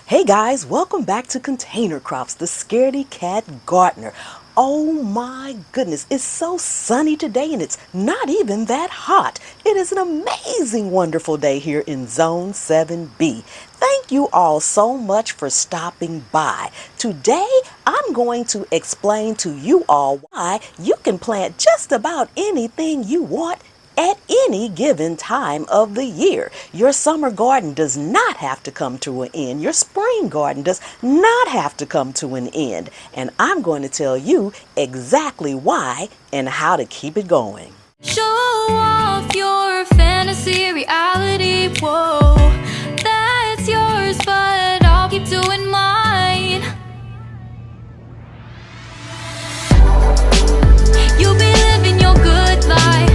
Hey guys, welcome back to Container Crops, the Scaredy Cat Gardener. Oh my goodness, it's so sunny today and it's not even that hot. It is an amazing, wonderful day here in Zone 7B. Thank you all so much for stopping by. Today, I'm going to explain to you all why you can plant just about anything you want at any given time of the year. Your summer garden does not have to come to an end. Your spring garden does not have to come to an end. And I'm going to tell you exactly why and how to keep it going. Show off your fantasy reality, whoa, that's yours, but I'll keep doing mine. You'll be living your good life,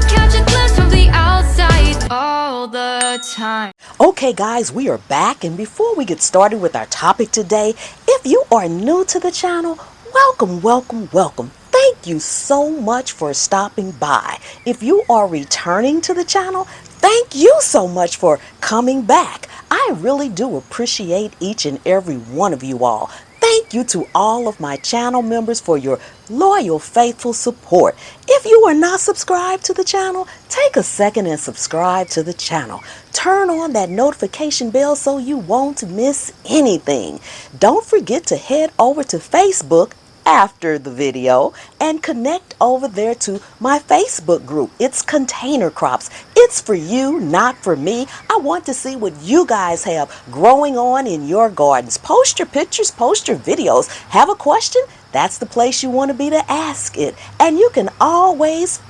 catch a glimpse from the outside all the time. Okay guys, we are back, and before we get started with our topic today, if you are new to the channel, welcome, welcome, welcome. Thank you so much for stopping by. If you are returning to the channel, thank you so much for coming back. I really do appreciate each and every one of you all. Thank you to all of my channel members for your loyal, faithful support. If you are not subscribed to the channel, take a second and subscribe to the channel. Turn on that notification bell so you won't miss anything. Don't forget to head over to Facebook after the video and connect over there to my Facebook group. It's Container Crops. It's for you, not for me. I want to see what you guys have growing on in your gardens. Post your pictures, post your videos. Have a question? That's the place you want to be to ask it. And you can always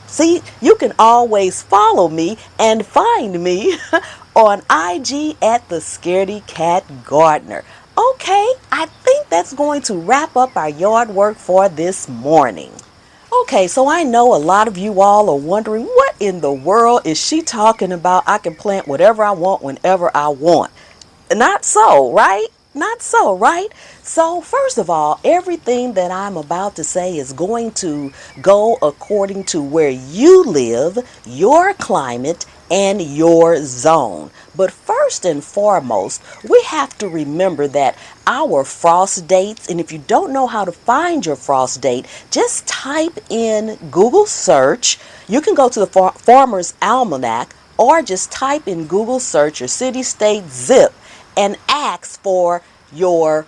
follow me and find me on IG at the Scaredy Cat Gardener. Okay, I think that's going to wrap up our yard work for this morning. Okay, so I know a lot of you all are wondering, what in the world is she talking about? I can plant whatever I want whenever I want. Not so, right? Not so, right? So first of all, everything that I'm about to say is going to go according to where you live, your climate, and your zone. But first and foremost, we have to remember that our frost dates, and if you don't know how to find your frost date, just type in Google search. You can go to the Farmer's Almanac, or just type in Google search your city, state, zip, and ask for your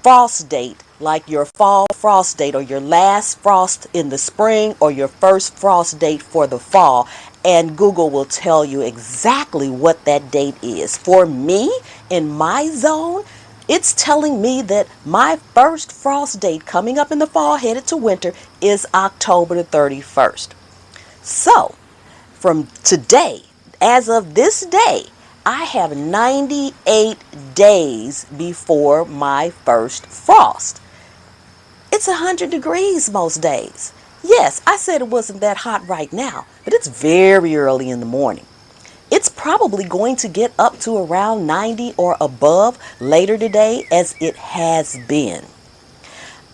frost date, like your fall frost date or your last frost in the spring or your first frost date for the fall, and Google will tell you exactly what that date is. For me, in my zone, it's telling me that my first frost date coming up in the fall, headed to winter, is October the 31st. So, from today, as of this day, I have 98 days before my first frost. It's 100 degrees most days. Yes, I said it wasn't that hot right now, but it's very early in the morning. It's probably going to get up to around 90 or above later today, as it has been.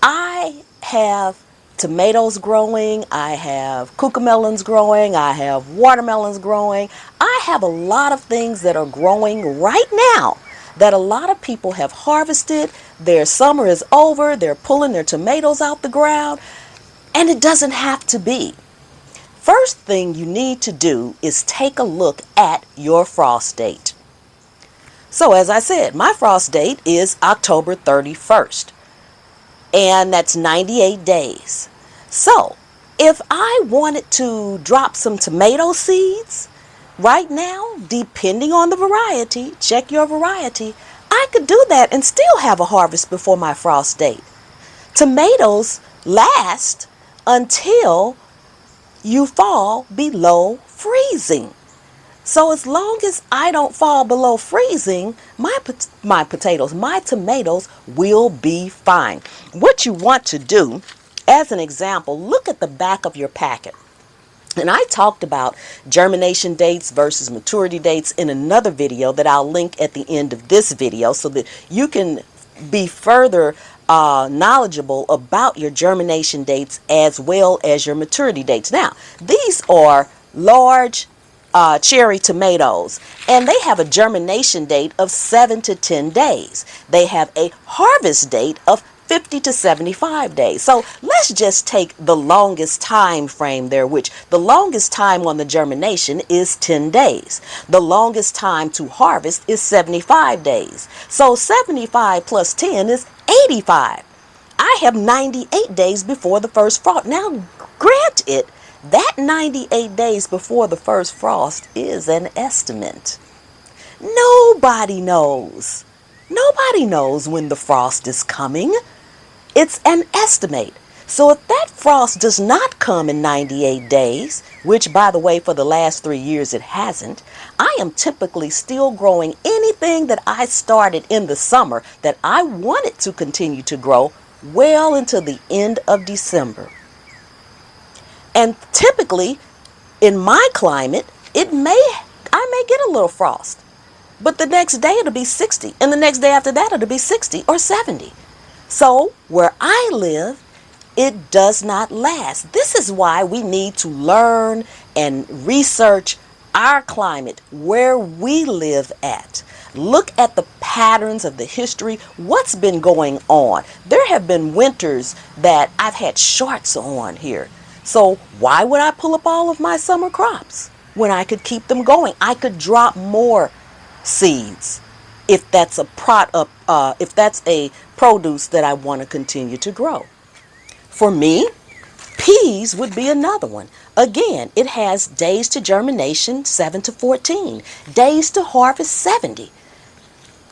I have tomatoes growing, I have cucamelons growing, I have watermelons growing. I have a lot of things that are growing right now that a lot of people have harvested. Their summer is over, they're pulling their tomatoes out the ground, and it doesn't have to be. First thing you need to do is take a look at your frost date. So as I said, my frost date is October 31st, and that's 98 days. So if I wanted to drop some tomato seeds right now, depending on the variety, check your variety, I could do that and still have a harvest before my frost date. Tomatoes last until you fall below freezing. So as long as I don't fall below freezing, my tomatoes will be fine. What you want to do, as an example, look at the back of your packet. And I talked about germination dates versus maturity dates in another video that I'll link at the end of this video, so that you can be further knowledgeable about your germination dates as well as your maturity dates. Now, these are large cherry tomatoes, and they have a germination date of 7 to 10 days. They have a harvest date of 50 to 75 days. So let's just take the longest time frame there, which the longest time on the germination is 10 days. The longest time to harvest is 75 days. So 75 plus 10 is 85. I have 98 days before the first frost. Now, granted, that 98 days before the first frost is an estimate. Nobody knows. Nobody knows when the frost is coming. It's an estimate. So if that frost does not come in 98 days, which by the way for the last 3 years it hasn't, I am typically still growing anything that I started in the summer that I wanted to continue to grow well into the end of December. And typically, in my climate, I may get a little frost. But the next day it'll be 60. And the next day after that it'll be 60 or 70. So where I live, it does not last. This is why we need to learn and research our climate, where we live at. Look at the patterns of the history, what's been going on. There have been winters that I've had shorts on here. So why would I pull up all of my summer crops when I could keep them going? I could drop more seeds if that's a produce that I want to continue to grow. For me, peas would be another one. Again, it has days to germination 7 to 14, days to harvest 70.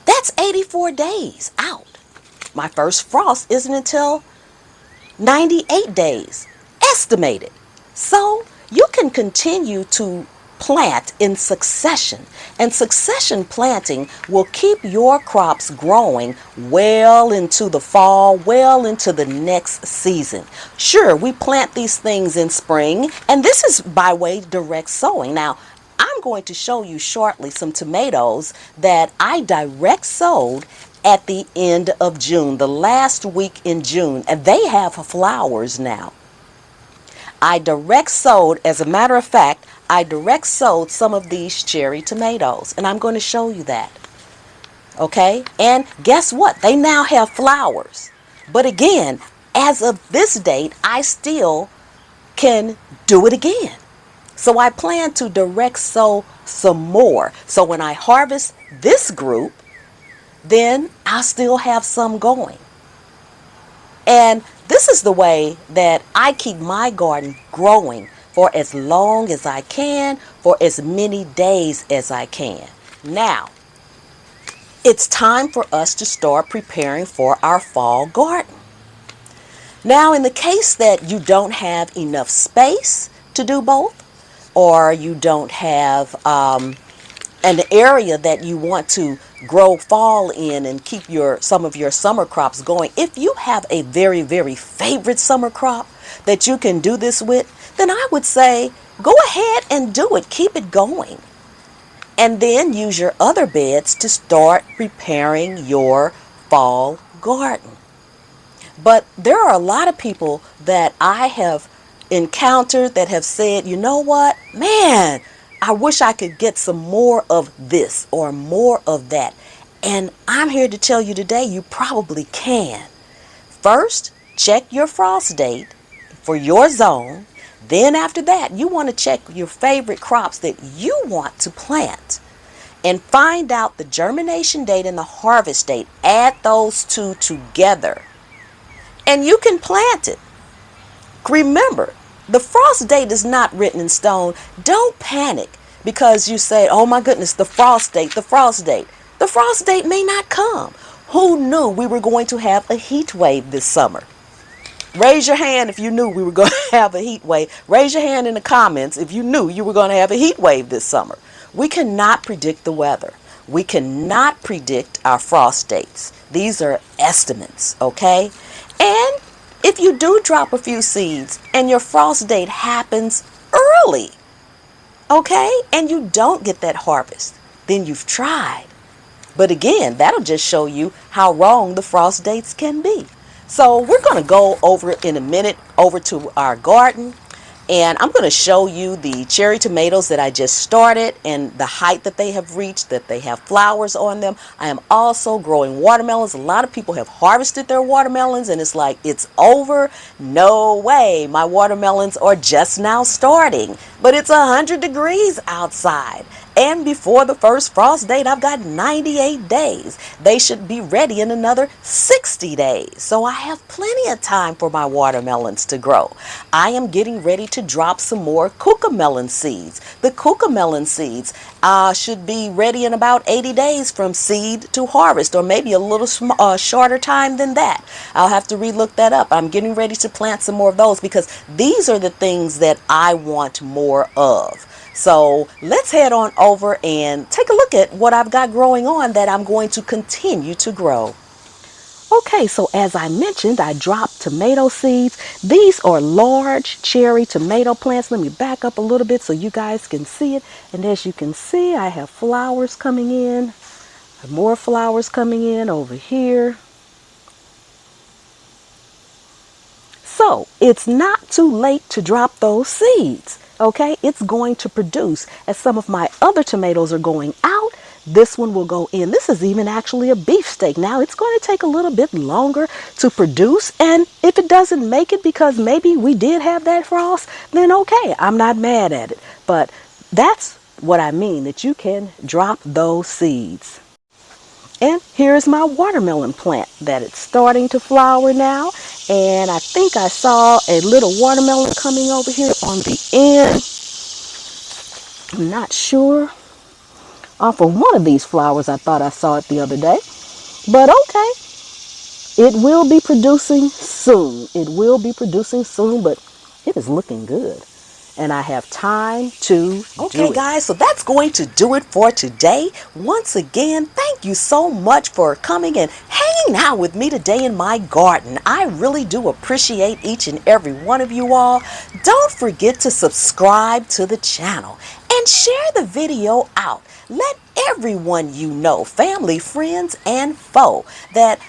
That's 84 days out. My first frost isn't until 98 days. Estimated. So you can continue to plant in succession, and succession planting will keep your crops growing well into the fall, well into the next season. Sure, we plant these things in spring, and this is by way direct sowing. Now, I'm going to show you shortly some tomatoes that I direct sowed at the end of June, the last week in June, and they have flowers now. I direct sowed, as a matter of fact, I direct sowed some of these cherry tomatoes, and I'm going to show you that. Okay? And guess what? They now have flowers. But again, as of this date, I still can do it again. So I plan to direct sow some more. So when I harvest this group, then I'll still have some going. And this is the way that I keep my garden growing for as long as I can, for as many days as I can. Now, it's time for us to start preparing for our fall garden. Now, in the case that you don't have enough space to do both, or you don't have an area that you want to grow fall in and keep some of your summer crops going, if you have a very, very favorite summer crop that you can do this with, then I would say go ahead and do it. Keep it going. And then use your other beds to start preparing your fall garden. But there are a lot of people that I have encountered that have said, you know what, man, I wish I could get some more of this or more of that. And I'm here to tell you today, you probably can. First, check your frost date for your zone. Then after that, you want to check your favorite crops that you want to plant. And find out the germination date and the harvest date. Add those two together. And you can plant it. Remember, the frost date is not written in stone. Don't panic because you say, oh my goodness, the frost date, the frost date. The frost date may not come. Who knew we were going to have a heat wave this summer? Raise your hand if you knew we were going to have a heat wave. Raise your hand in the comments if you knew you were going to have a heat wave this summer. We cannot predict the weather. We cannot predict our frost dates. These are estimates, okay? And if you do drop a few seeds and your frost date happens early, okay, and you don't get that harvest, then you've tried. But again, that'll just show you how wrong the frost dates can be. So we're going to go over in a minute over to our garden. And I'm going to show you the cherry tomatoes that I just started and the height that they have reached, that they have flowers on them. I am also growing watermelons. A lot of people have harvested their watermelons and it's like, it's over. No way. My watermelons are just now starting, but it's 100 degrees outside. And before the first frost date, I've got 98 days. They should be ready in another 60 days. So I have plenty of time for my watermelons to grow. I am getting ready to drop some more cucamelon seeds. The cucamelon seeds should be ready in about 80 days from seed to harvest, or maybe a little shorter time than that. I'll have to relook that up. I'm getting ready to plant some more of those because these are the things that I want more of. So let's head on over and take a look at what I've got growing on that I'm going to continue to grow. Okay, so as I mentioned, I dropped tomato seeds. These are large cherry tomato plants. Let me back up a little bit so you guys can see it. And as you can see, I have flowers coming in. More flowers coming in over here. So it's not too late to drop those seeds. Okay, it's going to produce. As some of my other tomatoes are going out, this one will go in. This is even actually a beefsteak. Now it's going to take a little bit longer to produce, and if it doesn't make it because maybe we did have that frost, then okay, I'm not mad at it. But that's what I mean, that you can drop those seeds. And here's my watermelon plant that it's starting to flower now. And I think I saw a little watermelon coming over here on the end. I'm not sure. Off of one of these flowers, I thought I saw it the other day. But okay, it will be producing soon. It will be producing soon, but it is looking good. And I have time to do it. Okay, guys, so that's going to do it for today. Once again, thank you so much for coming and hanging out with me today in my garden. I really do appreciate each and every one of you all. Don't forget to subscribe to the channel and share the video out. Let everyone you know, family, friends, and foe, that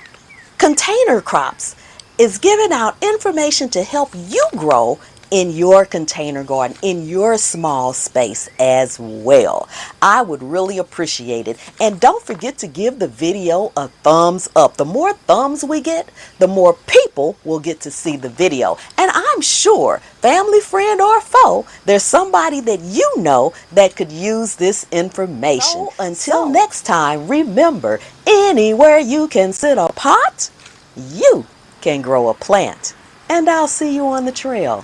Container Crops is giving out information to help you grow in your container garden, in your small space as well. I would really appreciate it. And don't forget to give the video a thumbs up. The more thumbs we get, the more people will get to see the video. And I'm sure, family, friend, or foe, there's somebody that you know that could use this information. So until next time, remember, anywhere you can sit a pot, you can grow a plant. And I'll see you on the trail.